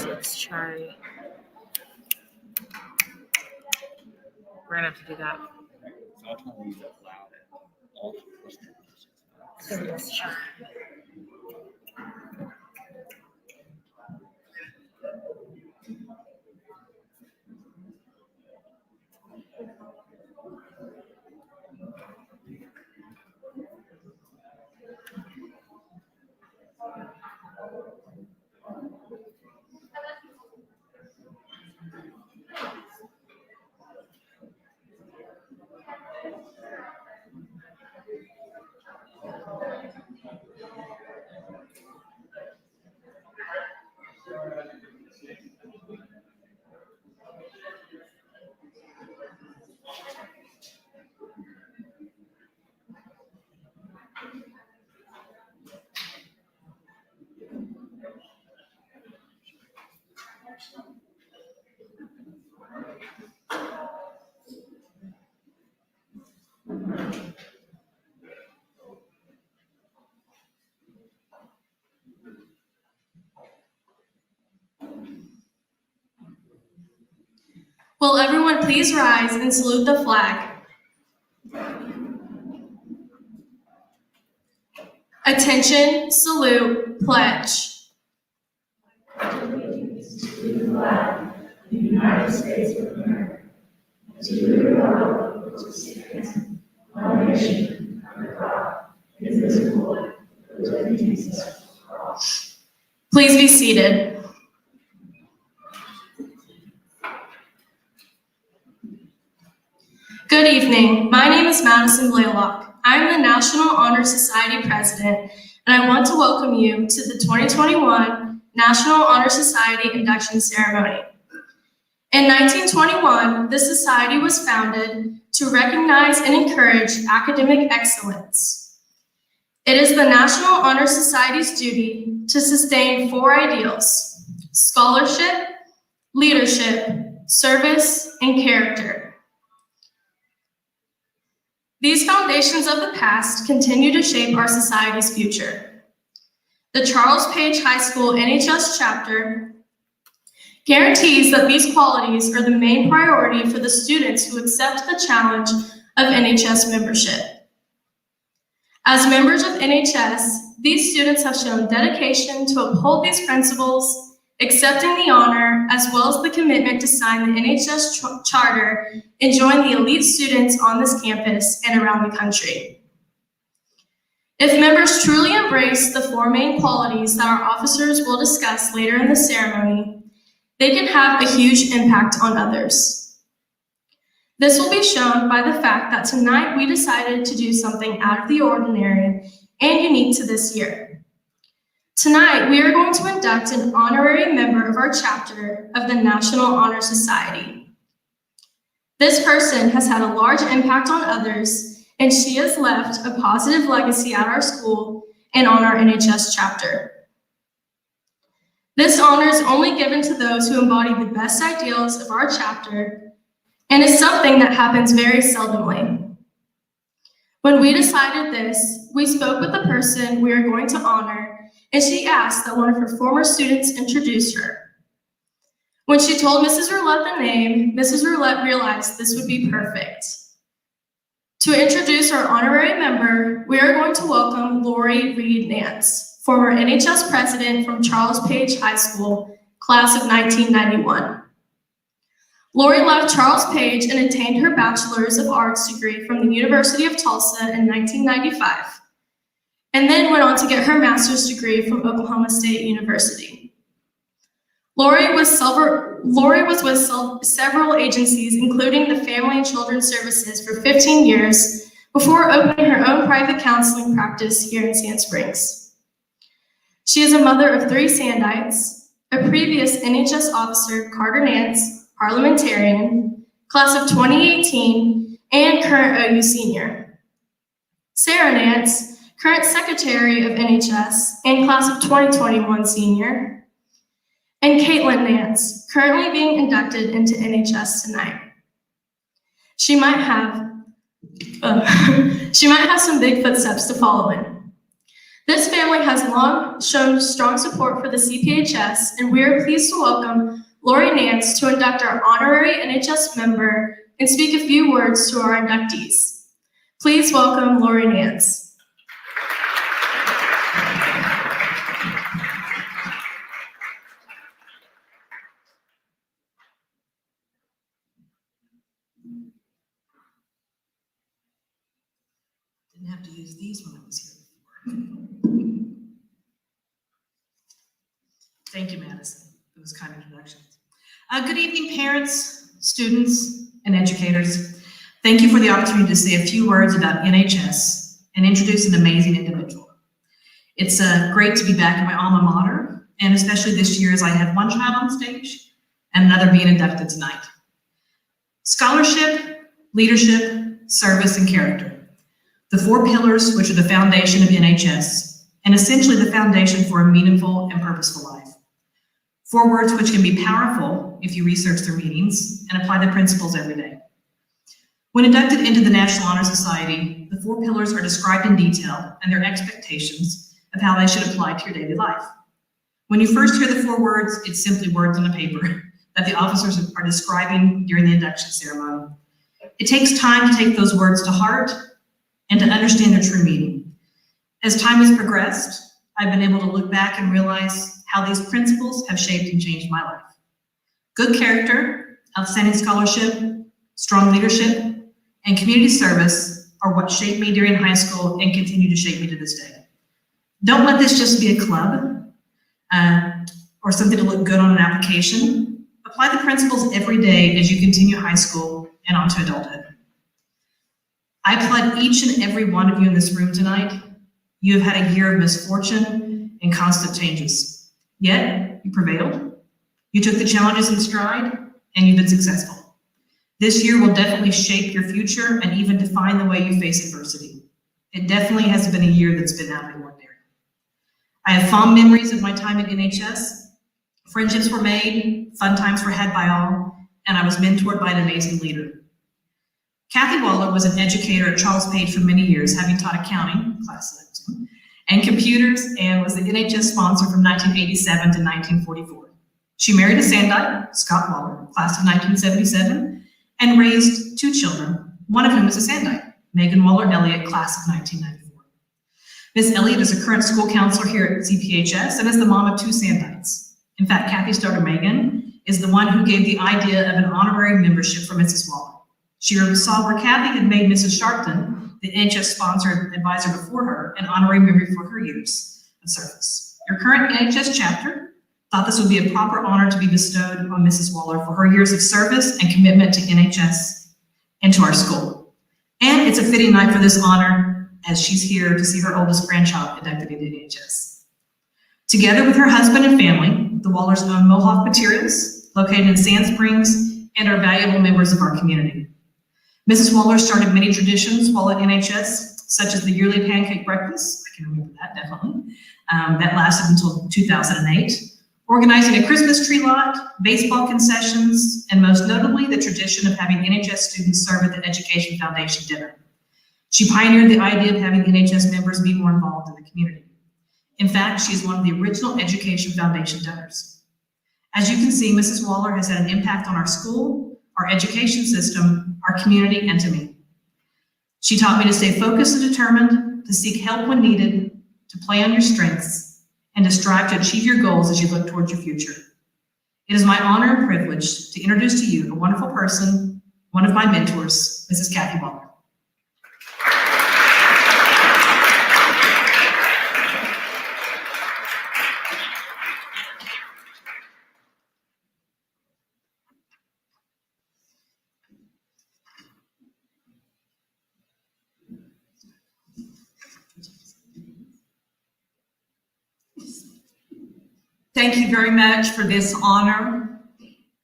Let's try. We're gonna have to do that. So I'll try to use it loud and all the questions. So let's try. Will everyone please rise and salute the flag? Attention, salute, pledge. Allegiance to the flag of the United States of America, to the republic which stands, one nation, under God, indivisible, with liberty and justice for all. Please be seated. Good evening. My name is Madison Blaylock. I am the National Honor Society President, and I want to welcome you to the 2021 National Honor Society Induction Ceremony. In 1921, the Society was founded to recognize and encourage academic excellence. It is the National Honor Society's duty to sustain 4 ideals: scholarship, leadership, service, and character. These foundations of the past continue to shape our society's future. The Charles Page High School NHS chapter guarantees that these qualities are the main priority for the students who accept the challenge of NHS membership. As members of NHS, these students have shown dedication to uphold these principles, accepting the honor, as well as the commitment to sign the NHS charter and join the elite students on this campus and around the country. If members truly embrace the 4 main qualities that our officers will discuss later in the ceremony, they can have a huge impact on others. This will be shown by the fact that tonight we decided to do something out of the ordinary and unique to this year. Tonight, we are going to induct an honorary member of our chapter of the National Honor Society. This person has had a large impact on others, and she has left a positive legacy at our school and on our NHS chapter. This honor is only given to those who embody the best ideals of our chapter and is something that happens very seldomly. When we decided this, we spoke with the person we are going to honor, and she asked that one of her former students introduce her. When she told Mrs. Roulette the name, Mrs. Roulette realized this would be perfect. To introduce our honorary member, we are going to welcome Lori Reed Nance, former NHS president from Charles Page High School, class of 1991. Lori left Charles Page and attained her Bachelor's of Arts degree from the University of Tulsa in 1995, and then went on to get her master's degree from Oklahoma State University. Lori was with several agencies, including the Family and Children's Services, for 15 years before opening her own private counseling practice here in Sand Springs. She is a mother of 3 Sandites, a previous NHS officer, Carter Nance, parliamentarian, class of 2018, and current OU senior. Sarah Nance, current secretary of NHS and class of 2021 senior. And Caitlin Nance, currently being inducted into NHS tonight. She might have some big footsteps to follow in. This family has long shown strong support for the CPHS, and we are pleased to welcome Lori Nance to induct our honorary NHS member and speak a few words to our inductees. Please welcome Lori Nance. Didn't have to use these when I was here before. Thank you, Madison, for those kind introductions. Good evening, parents, students, and educators. Thank you for the opportunity to say a few words about NHS and introduce an amazing individual. It's great to be back at my alma mater, and especially this year as I have one child on stage and another being inducted tonight. Scholarship, leadership, service, and character. The four pillars which are the foundation of NHS, and essentially the foundation for a meaningful and purposeful life. Four words which can be powerful if you research their meanings and apply the principles every day. When inducted into the National Honor Society, the four pillars are described in detail and their expectations of how they should apply to your daily life. When you first hear the four words, it's simply words on a paper that the officers are describing during the induction ceremony. It takes time to take those words to heart and to understand their true meaning. As time has progressed, I've been able to look back and realize how these principles have shaped and changed my life. Good character, outstanding scholarship, strong leadership, and community service are what shaped me during high school and continue to shape me to this day. Don't let this just be a club or something to look good on an application. Apply the principles every day as you continue high school and on to adulthood. I applaud each and every one of you in this room tonight. You have had a year of misfortune and constant changes. Yet, you prevailed. You took the challenges in stride, and you've been successful. This year will definitely shape your future and even define the way you face adversity. It definitely has been a year that's been out of the ordinary. I have fond memories of my time at NHS. Friendships were made, fun times were had by all, and I was mentored by an amazing leader. Cathy Waller was an educator at Charles Page for many years, having taught accounting, class that I was in, and computers, and was the NHS sponsor from 1987 to 1944. She married a Sandite, Scott Waller, class of 1977, and raised two children, one of whom is a Sandite, Megan Waller Elliott, class of 1994. Ms. Elliott is a current school counselor here at CPHS and is the mom of two Sandites. In fact, Cathy's daughter Megan is the one who gave the idea of an honorary membership for Mrs. Waller. She saw where Cathy had made Mrs. Sharpton, the NHS sponsored advisor before her, an honorary member for her years of service. Your current NHS chapter thought this would be a proper honor to be bestowed on Mrs. Waller for her years of service and commitment to NHS and to our school. And it's a fitting night for this honor as she's here to see her oldest grandchild inducted into NHS. Together with her husband and family, the Wallers own Mohawk Materials, located in Sand Springs, and are valuable members of our community. Mrs. Waller started many traditions while at NHS, such as the yearly pancake breakfast, I can remember that definitely, that lasted until 2008, organizing a Christmas tree lot, baseball concessions, and most notably the tradition of having NHS students serve at the Education Foundation dinner. She pioneered the idea of having NHS members be more involved in the community. In fact, she is one of the original Education Foundation donors. As you can see, Mrs. Waller has had an impact on our school, our education system, our community, and to me. She taught me to stay focused and determined, to seek help when needed, to play on your strengths, and to strive to achieve your goals as you look towards your future. It is my honor and privilege to introduce to you a wonderful person, one of my mentors, Mrs. Cathy Waller. Thank you very much for this honor.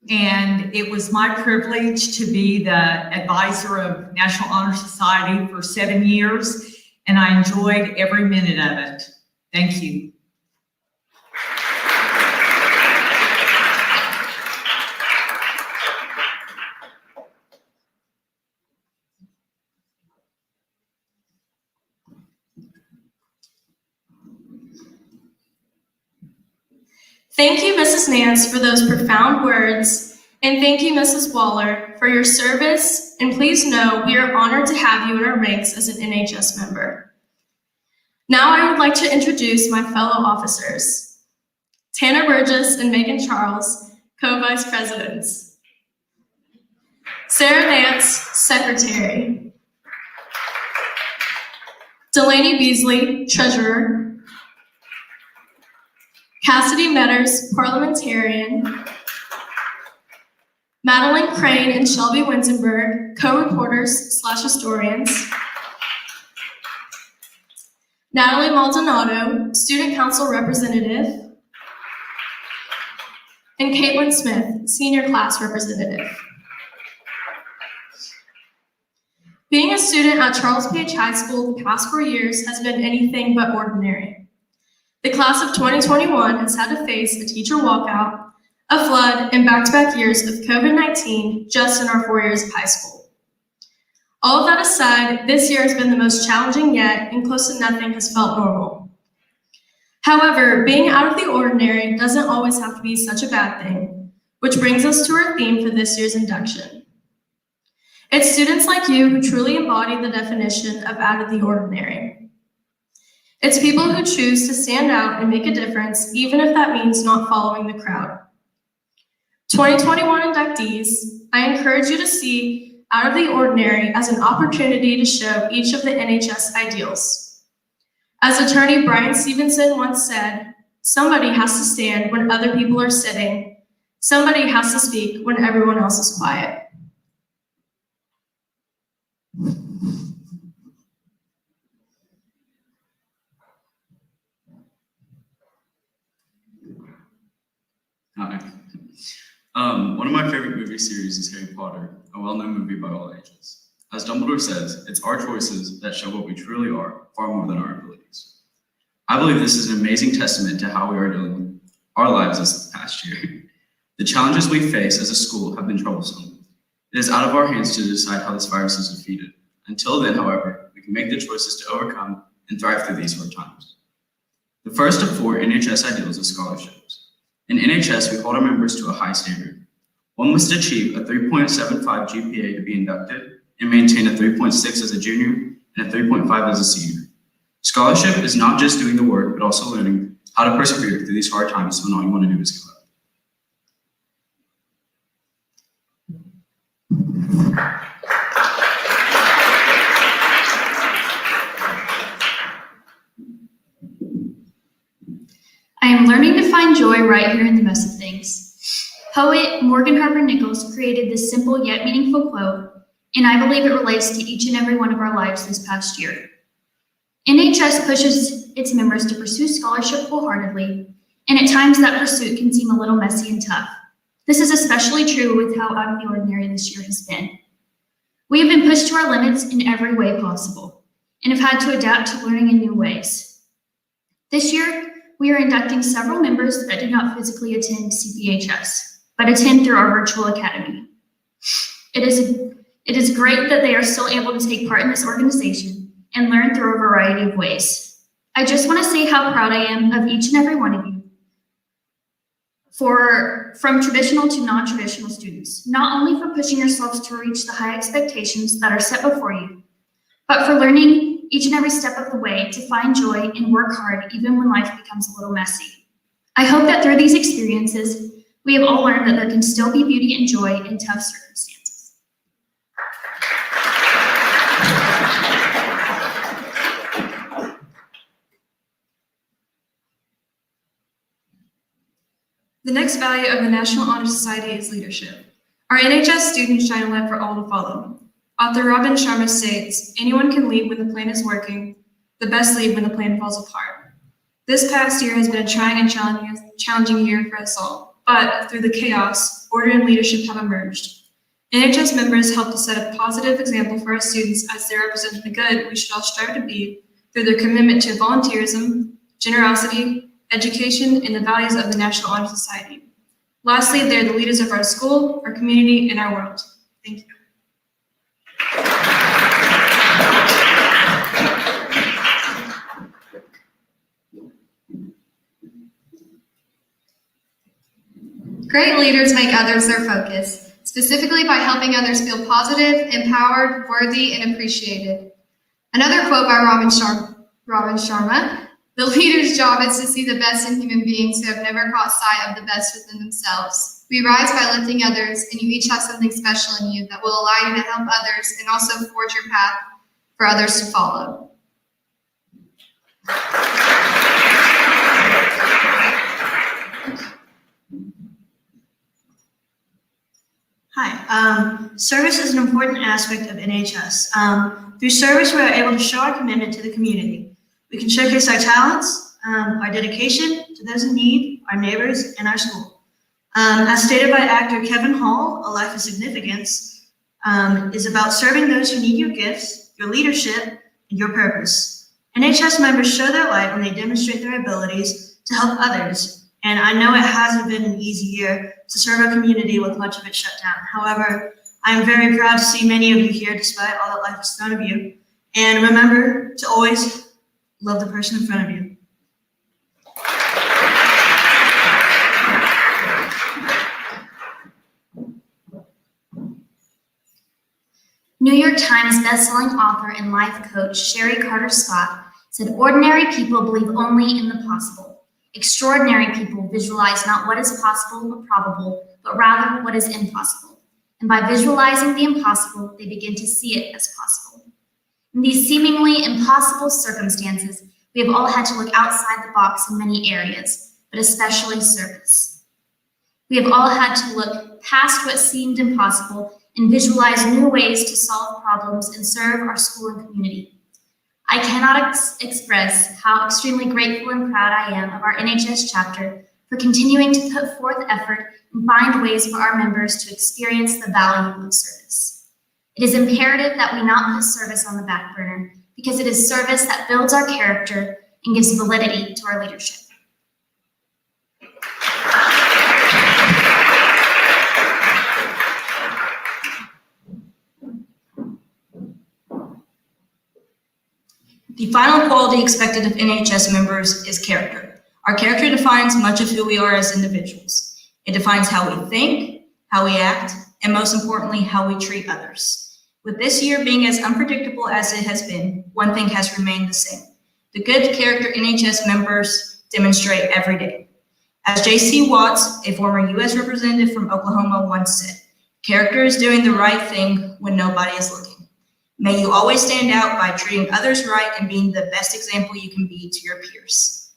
And it was my privilege to be the advisor of National Honor Society for 7 years, and I enjoyed every minute of it. Thank you. Thank you, Mrs. Nance, for those profound words, and thank you, Mrs. Waller, for your service, and please know we are honored to have you in our ranks as an NHS member. Now I would like to introduce my fellow officers, Tanner Burgess and Megan Charles, co-vice presidents, Sarah Nance, secretary, Delaney Beasley, treasurer, Cassidy Metters, parliamentarian, Madeline Crane and Shelby Winsenberg, co-reporters/historians, Natalie Maldonado, student council representative, and Caitlin Smith, senior class representative. Being a student at Charles Page High School the past 4 years has been anything but ordinary. The class of 2021 has had to face a teacher walkout, a flood, and back-to-back years of COVID-19 just in our 4 years of high school. All of that aside, this year has been the most challenging yet, and close to nothing has felt normal. However, being out of the ordinary doesn't always have to be such a bad thing, which brings us to our theme for this year's induction. It's students like you who truly embody the definition of out of the ordinary. It's people who choose to stand out and make a difference, even if that means not following the crowd. 2021 inductees, I encourage you to see out of the ordinary as an opportunity to show each of the NHS ideals. As attorney Brian Stevenson once said, somebody has to stand when other people are sitting. Somebody has to speak when everyone else is quiet. Hi. One of my favorite movie series is Harry Potter, a well-known movie by all ages. As Dumbledore says, it's our choices that show what we truly are, far more than our abilities. I believe this is an amazing testament to how we are dealing with our lives this past year. The challenges we face as a school have been troublesome. It is out of our hands to decide how this virus is defeated. Until then, however, we can make the choices to overcome and thrive through these hard times. The first of 4 NHS ideals is scholarships. In NHS, we hold our members to a high standard. One must achieve a 3.75 GPA to be inducted and maintain a 3.6 as a junior and a 3.5 as a senior. Scholarship is not just doing the work, but also learning how to persevere through these hard times when all you want to do is give up. I am learning to find joy right here in the mess of things. Poet Morgan Harper Nichols created this simple yet meaningful quote, and I believe it relates to each and every one of our lives this past year. NHS pushes its members to pursue scholarship wholeheartedly, and at times that pursuit can seem a little messy and tough. This is especially true with how out of the ordinary this year has been. We have been pushed to our limits in every way possible, and have had to adapt to learning in new ways. This year, we are inducting several members that do not physically attend CPHS, but attend through our virtual academy. It is great that they are still able to take part in this organization and learn through a variety of ways. I just want to say how proud I am of each and every one of you. From traditional to non-traditional students, not only for pushing yourselves to reach the high expectations that are set before you, but for learning each and every step of the way to find joy and work hard even when life becomes a little messy. I hope that through these experiences, we have all learned that there can still be beauty and joy in tough circumstances. The next value of the National Honor Society is leadership. Our NHS students shine a light for all to follow. Author Robin Sharma states, anyone can lead when the plan is working, the best lead when the plan falls apart. This past year has been a trying and challenging year for us all, but through the chaos, order and leadership have emerged. NHS members help to set a positive example for our students as they represent the good we should all strive to be through their commitment to volunteerism, generosity, education, and the values of the National Honor Society. Lastly, they're the leaders of our school, our community, and our world. Thank you. Great leaders make others their focus, specifically by helping others feel positive, empowered, worthy, and appreciated. Another quote by Robin Sharma, "The leader's job is to see the best in human beings who have never caught sight of the best within themselves. We rise by lifting others, and you each have something special in you that will allow you to help others and also forge your path for others to follow." Hi. Service is an important aspect of NHS. Through service, we are able to show our commitment to the community. We can showcase our talents, our dedication to those in need, our neighbors, and our school. As stated by actor Kevin Hall, A Life of Significance is about serving those who need your gifts, your leadership, and your purpose. NHS members show their light when they demonstrate their abilities to help others. And I know it hasn't been an easy year to serve our community with much of it shut down. However, I am very proud to see many of you here despite all that life has thrown at you. And remember to always love the person in front of you. New York Times bestselling author and life coach Sherry Carter Scott said, "Ordinary people believe only in the possible. Extraordinary people visualize not what is possible or probable, but rather what is impossible. And by visualizing the impossible, they begin to see it as possible." In these seemingly impossible circumstances, we have all had to look outside the box in many areas, but especially service. We have all had to look past what seemed impossible and visualize new ways to solve problems and serve our school and community. I cannot express how extremely grateful and proud I am of our NHS chapter for continuing to put forth effort and find ways for our members to experience the value of service. It is imperative that we not put service on the back burner, because it is service that builds our character and gives validity to our leadership. The final quality expected of NHS members is character. Our character defines much of who we are as individuals. It defines how we think, how we act, and most importantly, how we treat others. With this year being as unpredictable as it has been, one thing has remained the same: the good character NHS members demonstrate every day. As J.C. Watts, a former U.S. representative from Oklahoma, once said, "Character is doing the right thing when nobody is looking." May you always stand out by treating others right and being the best example you can be to your peers.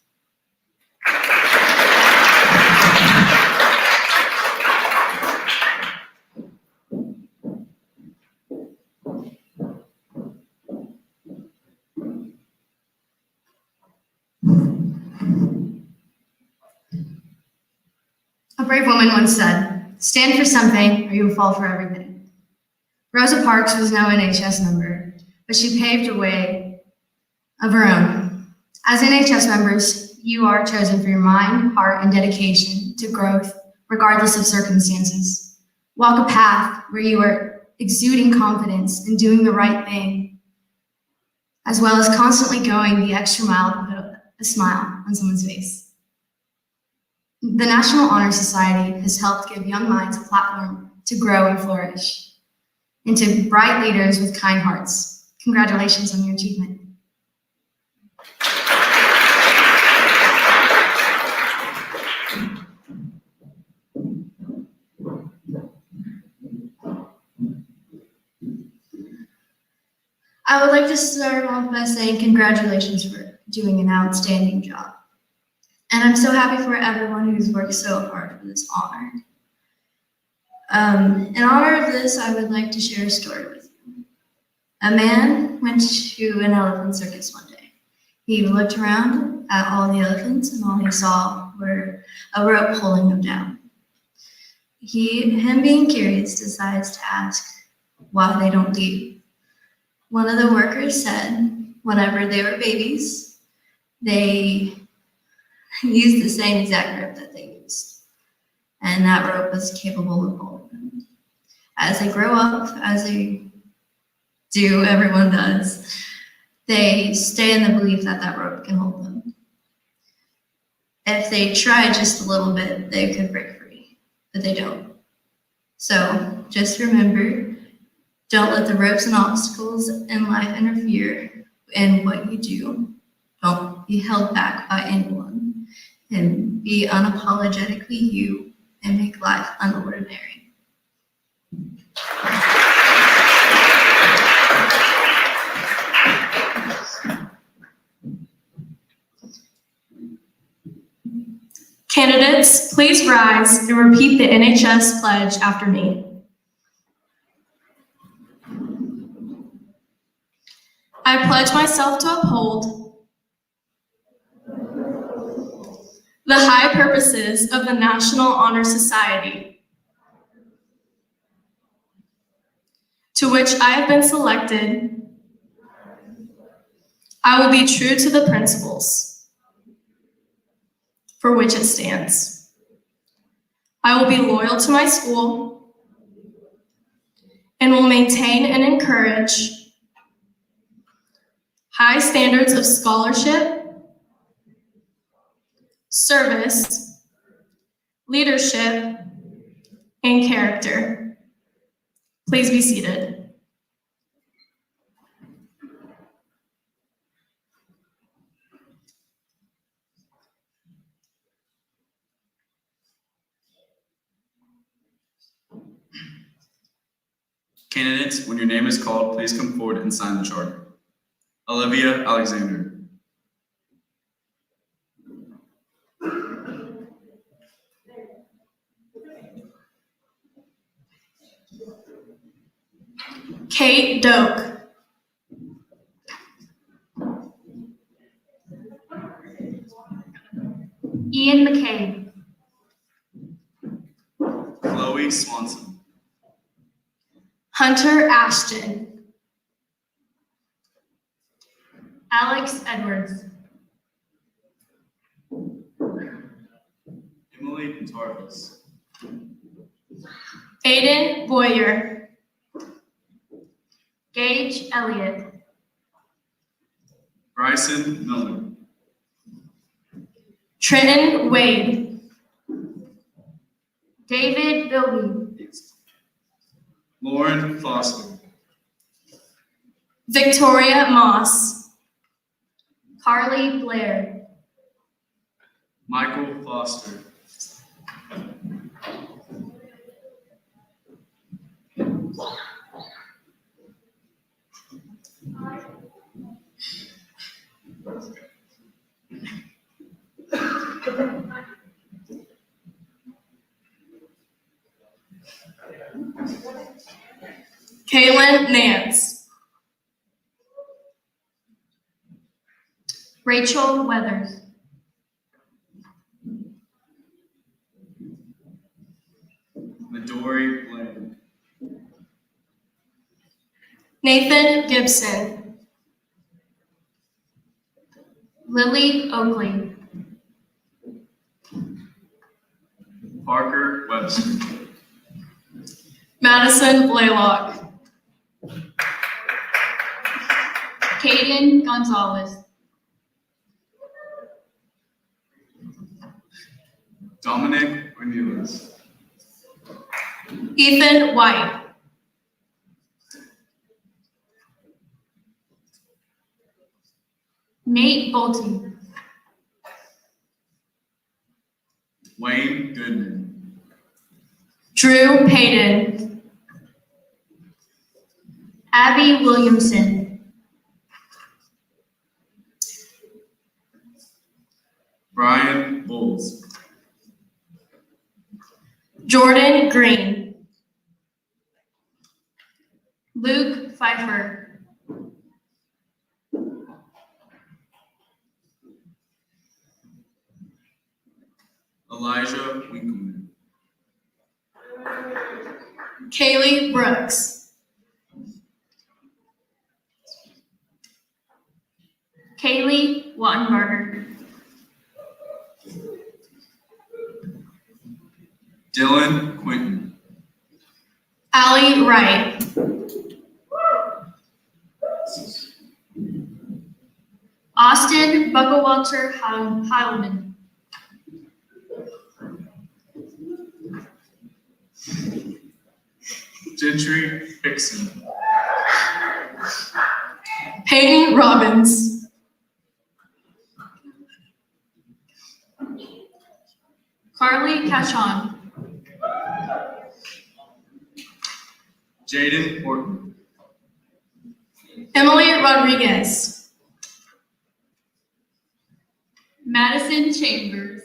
A brave woman once said, "Stand for something or you will fall for everything." Rosa Parks was no NHS member, but she paved a way of her own. As NHS members, you are chosen for your mind, heart, and dedication to growth, regardless of circumstances. Walk a path where you are exuding confidence and doing the right thing, as well as constantly going the extra mile to put a smile on someone's face. The National Honor Society has helped give young minds a platform to grow and flourish, into bright leaders with kind hearts. Congratulations on your achievement. I would like to start off by saying congratulations for doing an outstanding job. And I'm so happy for everyone who's worked so hard for this honor. In honor of this, I would like to share a story with you. A man went to an elephant circus one day. He looked around at all the elephants, and all he saw were a rope pulling them down. Him being curious, decides to ask why they don't leave. One of the workers said whenever they were babies, they used the same exact rope that they used. And that rope was capable of holding them. As they grow up, as they do, everyone does, they stay in the belief that that rope can hold them. If they try just a little bit, they could break free. but they don't. So just remember, don't let the ropes and obstacles in life interfere in what you do. Don't be held back by anyone, and be unapologetically you and make life unordinary. Candidates, please rise and repeat the NHS pledge after me. I pledge myself to uphold the high purposes of the National Honor Society, to which I have been selected. I will be true to the principles for which it stands. I will be loyal to my school and will maintain and encourage high standards of scholarship, service, leadership, and character. Please be seated. Candidates, when your name is called, please come forward and sign the charter. Olivia Alexander. Kate Doak. Ian McCabe. Chloe Swanson. Hunter Ashton. Alex Edwards. Emily Tarvis. Aiden Boyer. Gage Elliott. Bryson Miller. Trenton Wade. David Bilby. Lauren Foster. Victoria Moss. Carly Blair. Michael Foster. Kaylin Nance. Rachel Weathers. Midori Bland. Nathan Gibson. Lily Oakley. Parker Webster. Madison Blaylock. Caden Gonzalez. Dominic Ramirez. Ethan White. Nate Bolte. Wayne Goodman. Drew Payton. Abby Williamson. Brian Bowles. Jordan Green. Luke Pfeiffer. Elijah Winkleman. Kaylee Brooks. Kaylee Wattenberger. Dylan Quinton. Allie Wright. Austin Bucklewalter Heilman. Gentry Hickson. Peyton Robbins. Carly Cachon. Jaden Horton. Emily Rodriguez. Madison Chambers.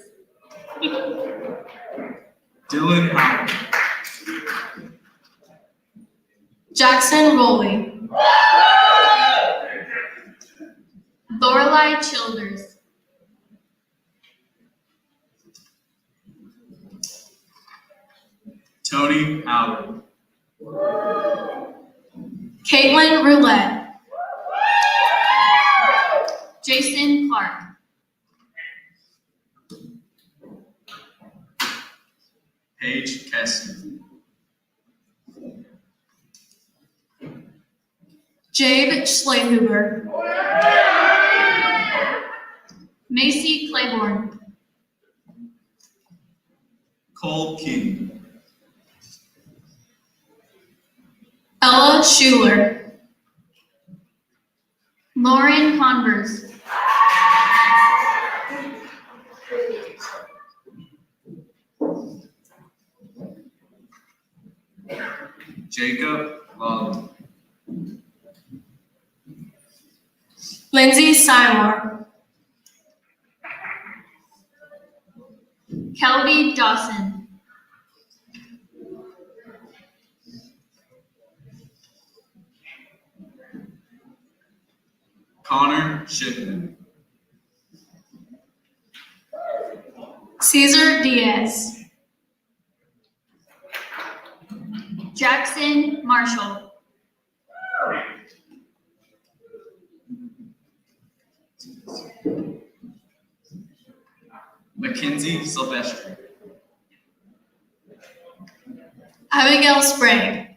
Dylan Howard. Jackson Rowley. Lorelei Childers. Tony Howard. Caitlin Roulette. Jason Clark. Paige Kessler. Jade Schlehuber. Macy Claiborne. Cole King. Ella Schuler. Lauren Converse. Jacob Lawler. Lindsay Seymour. Kelby Dawson. Connor Shipman. Caesar Diaz. Jackson Marshall. Mackenzie Silvestri. Abigail Sprague.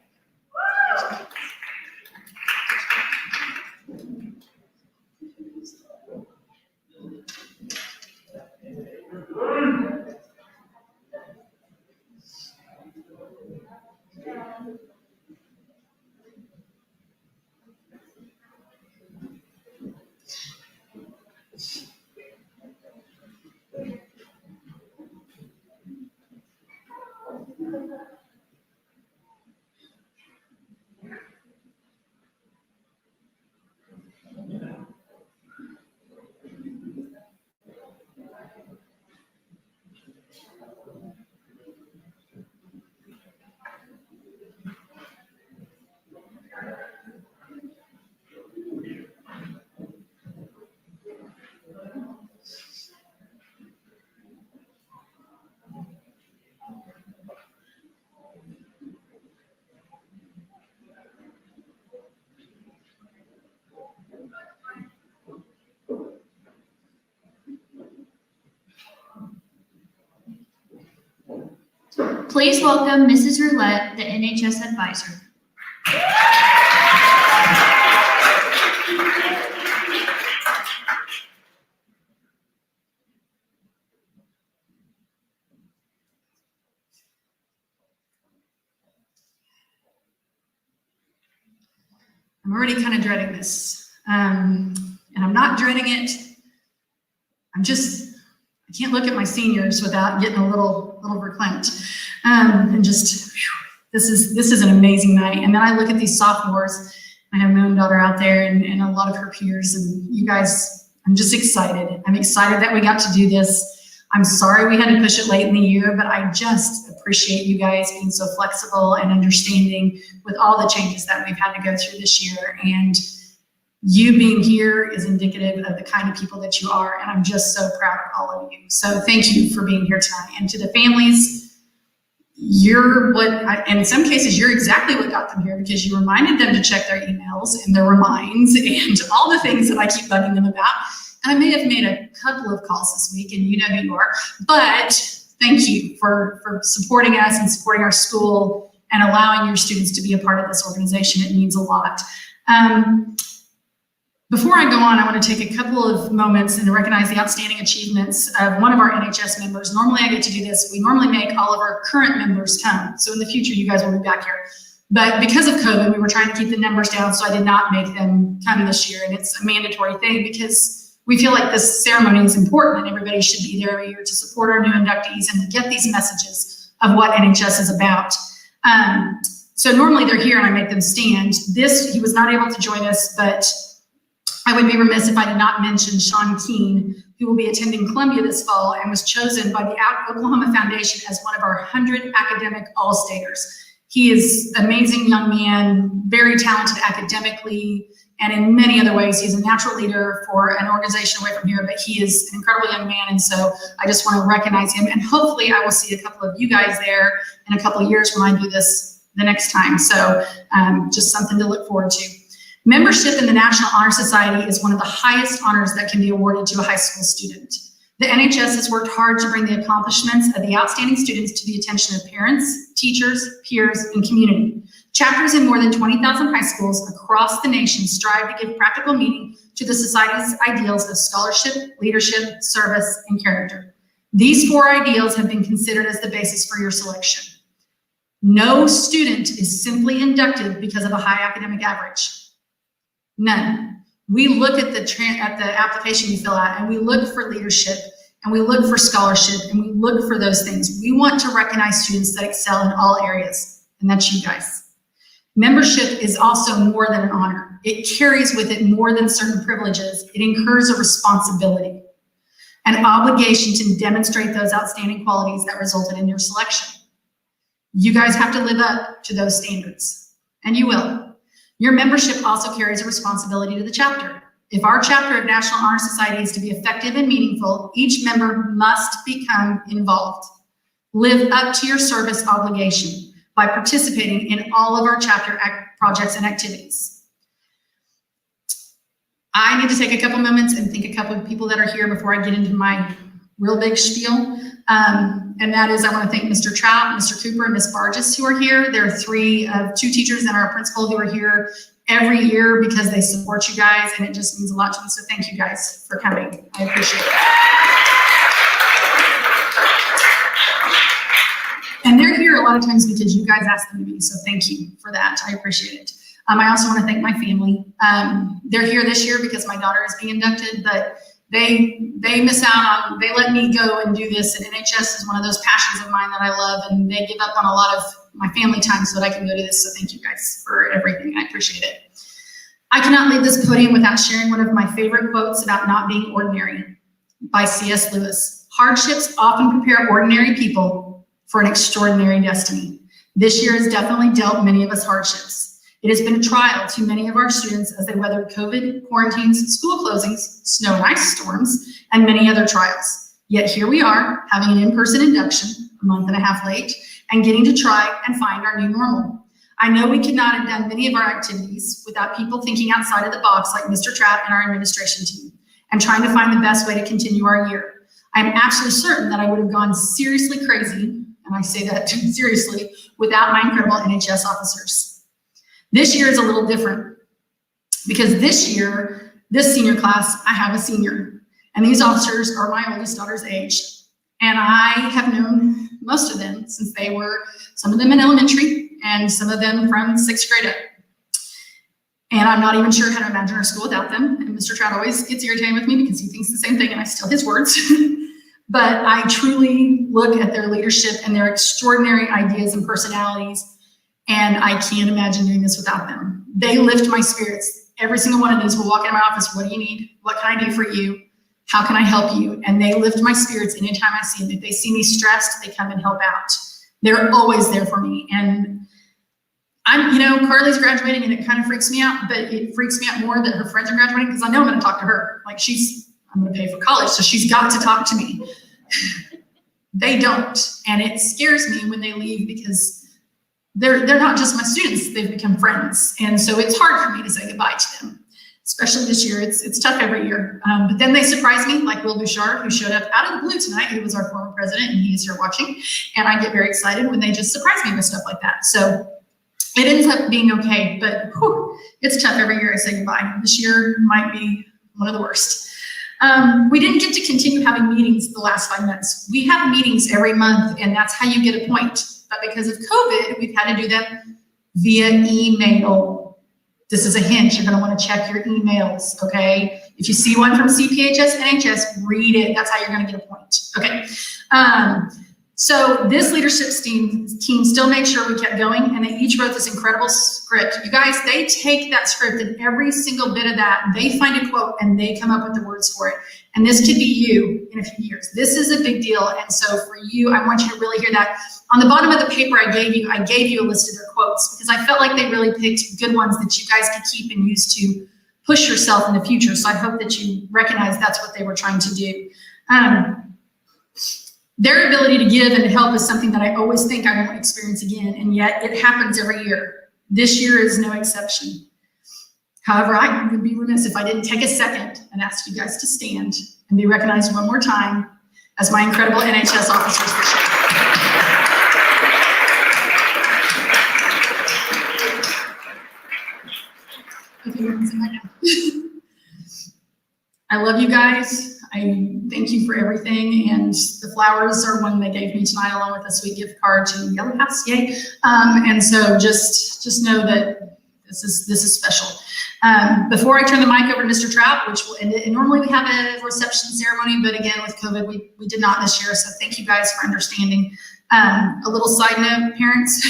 Please welcome Mrs. Roulette, the NHS advisor. I'm already kind of dreading this. And I'm not dreading it. I can't look at my seniors without getting a little verklempt. And just, whew, this is an amazing night. And then I look at these sophomores. I have my own daughter out there and a lot of her peers, and you guys, I'm just excited. I'm excited that we got to do this. I'm sorry we had to push it late in the year, but I just appreciate you guys being so flexible and understanding with all the changes that we've had to go through this year. And you being here is indicative of the kind of people that you are, and I'm just so proud of all of you. So thank you for being here tonight. And to the families, and in some cases, you're exactly what got them here, because you reminded them to check their emails and their reminds and all the things that I keep bugging them about. And I may have made a couple of calls this week, and you know who you are, but thank you for supporting us and supporting our school and allowing your students to be a part of this organization. It means a lot. Before I go on, I want to take a couple of moments and recognize the outstanding achievements of one of our NHS members. Normally I get to do this. We normally make all of our current members come. So in the future, you guys will be back here. But because of COVID, we were trying to keep the numbers down, so I did not make them come this year. And it's a mandatory thing because we feel like this ceremony is important and everybody should be there every year to support our new inductees and to get these messages of what NHS is about. So normally they're here and I make them stand. He was not able to join us, but I would be remiss if I did not mention Sean Keene, who will be attending Columbia this fall and was chosen by the Oklahoma Foundation as one of our 100 academic all-staters. He is an amazing young man, very talented academically, and in many other ways. He's a natural leader for an organization away from here, but he is an incredible young man, and so I just want to recognize him, and hopefully I will see a couple of you guys there in a couple of years when I do this the next time. So just something to look forward to. Membership in the National Honor Society is one of the highest honors that can be awarded to a high school student. The NHS has worked hard to bring the accomplishments of the outstanding students to the attention of parents, teachers, peers, and community. Chapters in more than 20,000 high schools across the nation strive to give practical meaning to the society's ideals of scholarship, leadership, service, and character. These 4 ideals have been considered as the basis for your selection. No student is simply inducted because of a high academic average. None. We look at the application you fill out and we look for leadership and we look for scholarship and we look for those things. We want to recognize students that excel in all areas, and that's you guys. Membership is also more than an honor. It carries with it more than certain privileges. It incurs a responsibility, an obligation to demonstrate those outstanding qualities that resulted in your selection. You guys have to live up to those standards, and you will. Your membership also carries a responsibility to the chapter. If our chapter of National Honor Society is to be effective and meaningful, each member must become involved. Live up to your service obligation by participating in all of our chapter projects and activities. I need to take a couple moments and thank a couple of people that are here before I get into my real big spiel. And that is, I want to thank Mr. Trout, Mr. Cooper, and Ms. Barges who are here. There are 2 teachers and our principal who are here every year because they support you guys, and it just means a lot to me. So thank you guys for coming. I appreciate it. And they're here a lot of times because you guys asked them to be. So thank you for that. I appreciate it. I also want to thank my family. They're here this year because my daughter is being inducted, but they miss out on, they let me go and do this, and NHS is one of those passions of mine that I love, and they give up on a lot of my family time so that I can go do this. So thank you guys for everything. I appreciate it. I cannot leave this podium without sharing one of my favorite quotes about not being ordinary by C.S. Lewis. Hardships often prepare ordinary people for an extraordinary destiny. This year has definitely dealt many of us hardships. It has been a trial to many of our students as they weathered COVID, quarantines, school closings, snow and ice storms, and many other trials. Yet here we are, having an in-person induction, a month and a half late, and getting to try and find our new normal. I know we could not have done many of our activities without people thinking outside of the box like Mr. Trout and our administration team, and trying to find the best way to continue our year. I am absolutely certain that I would have gone seriously crazy, and I say that seriously, without my incredible NHS officers. This year is a little different because this year, this senior class, I have a senior, and these officers are my oldest daughter's age. And I have known most of them since they were, some of them in elementary and some of them from 6th grade up. And I'm not even sure how to imagine our school without them. And Mr. Trout always gets irritated with me because he thinks the same thing and I steal his words. But I truly look at their leadership and their extraordinary ideas and personalities, and I can't imagine doing this without them. They lift my spirits. Every single one of these will walk in my office. What do you need? What can I do for you? How can I help you? And they lift my spirits anytime I see them. If they see me stressed, they come and help out. They're always there for me. And Carly's graduating and it kind of freaks me out, but it freaks me out more that her friends are graduating because I know I'm going to talk to her. Like I'm going to pay for college, so she's got to talk to me. They don't. And it scares me when they leave because they're not just my students, they've become friends. And so it's hard for me to say goodbye to them, especially this year. It's tough every year. But then they surprise me, like Will Bouchard, who showed up out of the blue tonight, who was our former president, and he's here watching. And I get very excited when they just surprise me with stuff like that. So it ends up being okay, but it's tough every year I say goodbye. This year might be one of the worst. We didn't get to continue having meetings the last 5 months. We have meetings every month, and that's how you get a point. But because of COVID, we've had to do them via email. This is a hint, you're gonna wanna check your emails, okay? If you see one from CPHS, NHS, read it, that's how you're gonna get a point, okay? So this leadership team still made sure we kept going, and they each wrote this incredible script. You guys, they take that script and every single bit of that, they find a quote and they come up with the words for it. And this could be you in a few years. This is a big deal, and so for you, I want you to really hear that. On the bottom of the paper I gave you a list of their quotes because I felt like they really picked good ones that you guys could keep and use to push yourself in the future. So I hope that you recognize that's what they were trying to do. Their ability to give and to help is something that I always think I won't experience again, and yet it happens every year. This year is no exception. However, I would be remiss if I didn't take a second and ask you guys to stand and be recognized one more time as my incredible NHS officers this year. I love you guys. I thank you for everything, and the flowers are one they gave me tonight, along with a sweet gift card to Yellow House, yay! And so just know that this is special. Before I turn the mic over to Mr. Trout, which will end it, and normally we have a reception ceremony, but again with COVID, we did not this year. So thank you guys for understanding. A little side note, parents.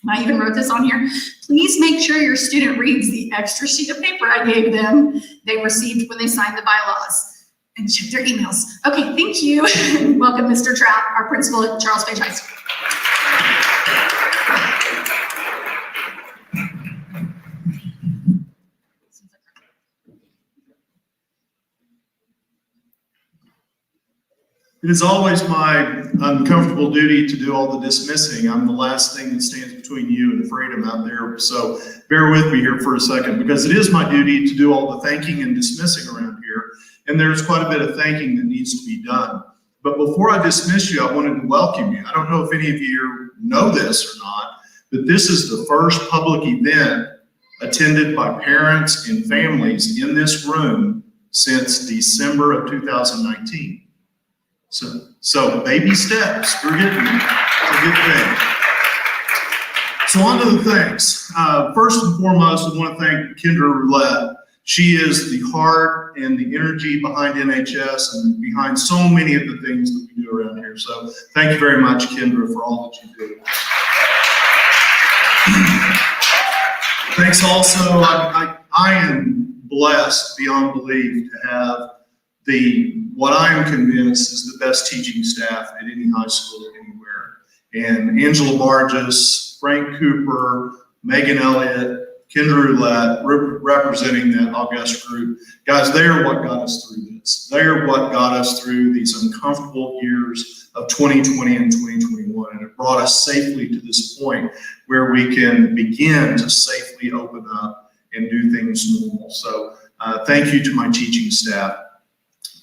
I even wrote this on here. Please make sure your student reads the extra sheet of paper I gave them they received when they signed the bylaws, and check their emails. Okay, thank you. Welcome, Mr. Trout, our principal at Charles Page High School. It is always my uncomfortable duty to do all the dismissing. I'm the last thing that stands between you and freedom out there. So bear with me here for a second, because it is my duty to do all the thanking and dismissing around here. And there's quite a bit of thanking that needs to be done. But before I dismiss you, I wanted to welcome you. I don't know if any of you know this or not, but this is the first public event attended by parents and families in this room since December of 2019. So baby steps, we're getting there. It's a good thing. So on to the thanks. First and foremost, I want to thank Kendra Roulette. She is the heart and the energy behind NHS and behind so many of the things that we do around here. So thank you very much, Kendra, for all that you do. Thanks also, I am blessed beyond belief to have what I am convinced is the best teaching staff at any high school anywhere. And Angela Barges, Frank Cooper, Megan Elliott, Kendra Roulette, representing that august group. Guys, they are what got us through this. They are what got us through these uncomfortable years of 2020 and 2021. And it brought us safely to this point where we can begin to safely open up and do things normal. So thank you to my teaching staff.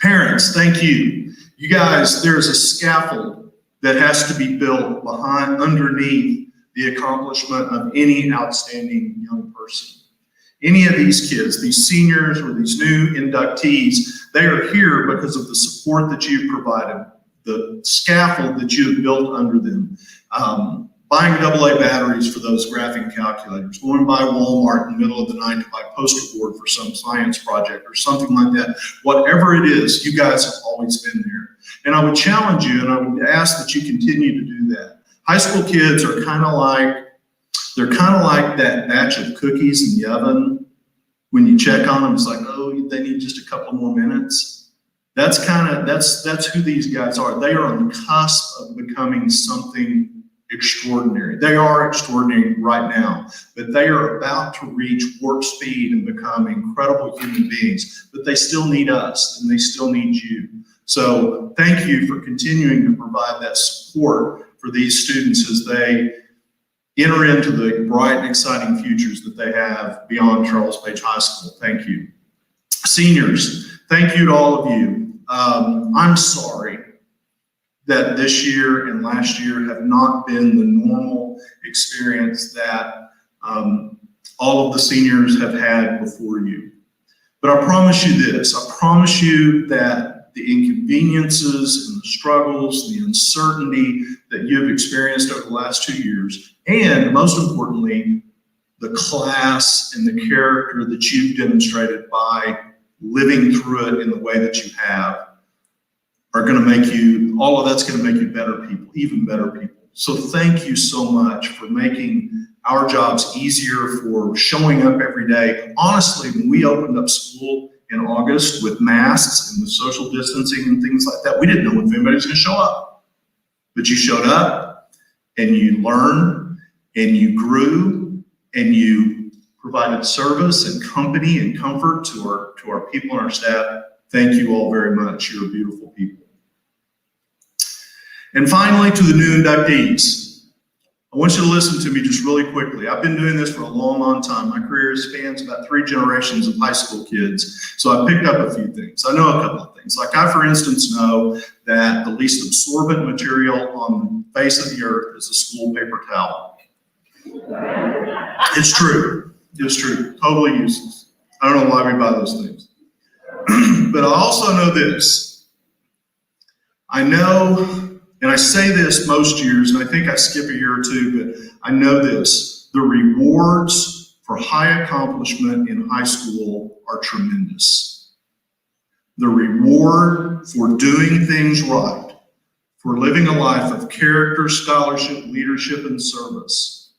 Parents, thank you. You guys, there's a scaffold that has to be built underneath the accomplishment of any outstanding young person. Any of these kids, these seniors or these new inductees, they are here because of the support that you've provided, the scaffold that you have built under them. Buying AA batteries for those graphing calculators, going by Walmart in the middle of the night to buy poster board for some science project or something like that. Whatever it is, you guys have always been there. And I would challenge you, and I would ask that you continue to do that. High school kids are kind of like that batch of cookies in the oven. When you check on them, it's like, oh, they need just a couple more minutes. That's who these guys are. They are on the cusp of becoming something extraordinary. They are extraordinary right now, but they are about to reach warp speed and become incredible human beings, but they still need us and they still need you. So thank you for continuing to provide that support for these students as they enter into the bright and exciting futures that they have beyond Charles Page High School. Thank you. Seniors, thank you to all of you. I'm sorry that this year and last year have not been the normal experience that all of the seniors have had before you. But I promise you this, I promise you that the inconveniences and the struggles, the uncertainty that you have experienced over the last 2 years, and most importantly, the class and the character that you've demonstrated by living through it in the way that you have are going to make you, all of that's going to make you better people, even better people. So thank you so much for making our jobs easier, for showing up every day. Honestly, when we opened up school in August with masks and with social distancing and things like that, we didn't know if anybody was going to show up. But you showed up and you learned and you grew and you provided service and company and comfort to our people and our staff. Thank you all very much. You're beautiful people. And finally, to the new inductees, I want you to listen to me just really quickly. I've been doing this for a long, long time. My career spans about 3 generations of high school kids, so I picked up a few things. I know a couple of things. Like I, for instance, know that the least absorbent material on the face of the earth is a school paper towel. It's true. It's true. Totally useless. I don't know why we buy those things. But I also know this. I know, and I say this most years, and I think I skip a year or two, but I know this. The rewards for high accomplishment in high school are tremendous. The reward for doing things right, for living a life of character, scholarship, leadership, and service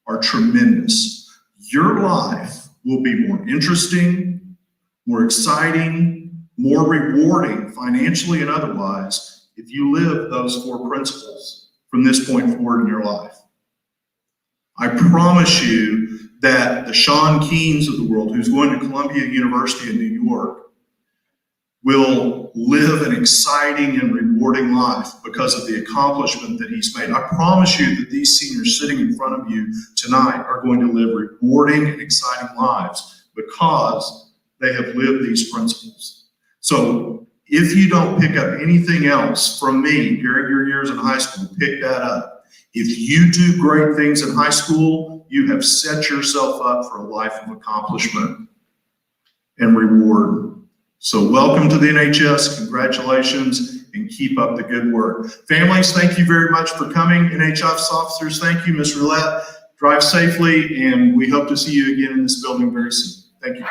are tremendous. Your life will be more interesting, more exciting, more rewarding financially and otherwise if you live those 4 principles from this point forward in your life. I promise you that the Sean Keens of the world, who's going to Columbia University in New York, will live an exciting and rewarding life because of the accomplishment that he's made. I promise you that these seniors sitting in front of you tonight are going to live rewarding and exciting lives because they have lived these principles. So if you don't pick up anything else from me during your years in high school, pick that up. If you do great things in high school, you have set yourself up for a life of accomplishment and reward. So welcome to the NHS, congratulations, and keep up the good work. Families, thank you very much for coming. NHS officers, thank you. Ms. Roulette, drive safely, and we hope to see you again in this building very soon. Thank you.